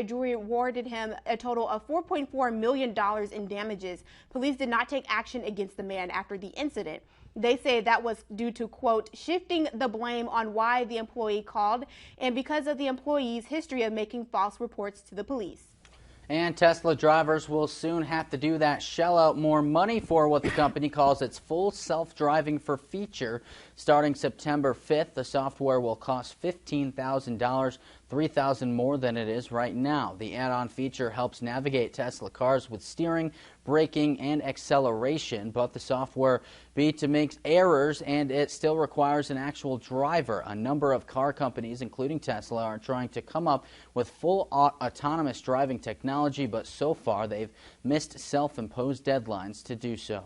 jury awarded him a total of $4.4 million in damages. Police did not take action against the man after the incident. They say that was due to, quote, shifting the blame on why the employee called and because of the employee's history of making false reports to the police. And Tesla drivers will soon have to do that, shell out more money for what the company calls its full self-driving for feature. Starting September 5th, the software will cost $15,000, $3,000 more than it is right now. The add-on feature helps navigate Tesla cars with steering, braking, and acceleration, but the software makes errors, and it still requires an actual driver. A number of car companies, including Tesla, are trying to come up with full autonomous driving technology, but so far they've missed self-imposed deadlines to do so.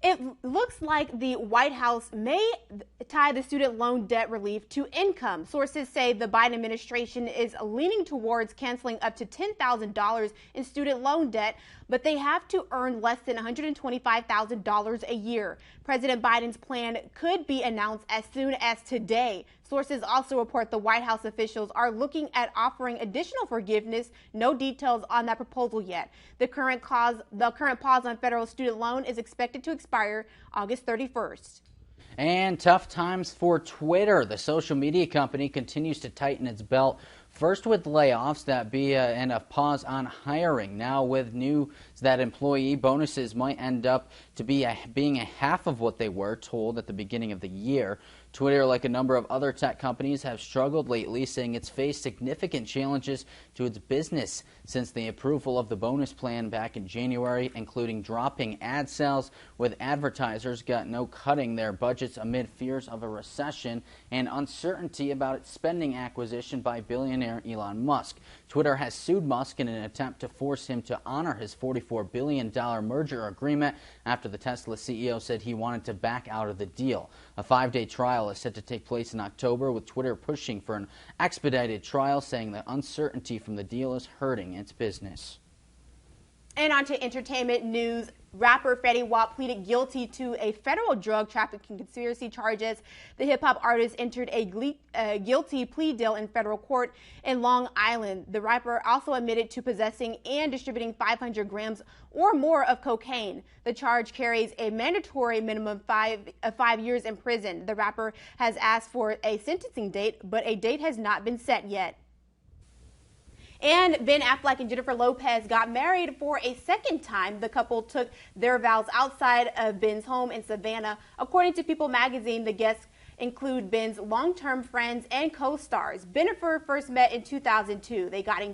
It looks like the White House may tie the student loan debt relief to income. Sources say the Biden administration is leaning towards canceling up to $10,000 in student loan debt, but they have to earn less than $125,000 a year. President Biden's plan could be announced as soon as today. Sources also report the White House officials are looking at offering additional forgiveness. No details on that proposal yet. The current pause on federal student loan is expected to expire August 31st. And tough times for Twitter. The social media company continues to tighten its belt. First with layoffs and a pause on hiring. Now with news that employee bonuses might end up to being a half of what they were told at the beginning of the year. Twitter, like a number of other tech companies, have struggled lately, saying it's faced significant challenges to its business since the approval of the bonus plan back in January, including dropping ad sales, with advertisers cutting their budgets amid fears of a recession and uncertainty about its spending acquisition by billionaire Elon Musk. Twitter has sued Musk in an attempt to force him to honor his $44 billion merger agreement after the Tesla CEO said he wanted to back out of the deal. A 5-day trial is set to take place in October, with Twitter pushing for an expedited trial, saying the uncertainty from the deal is hurting its business. And on to entertainment news. Rapper Fetty Wap pleaded guilty to a federal drug trafficking conspiracy charges. The hip-hop artist entered a guilty plea deal in federal court in Long Island. The rapper also admitted to possessing and distributing 500 grams or more of cocaine. The charge carries a mandatory minimum of 5 years in prison. The rapper has asked for a sentencing date, but a date has not been set yet. And Ben Affleck and Jennifer Lopez got married for a second time. The couple took their vows outside of Ben's home in Savannah. According to People magazine, the guests include Ben's long-term friends and co-stars. Jennifer first met in 2002. They got engaged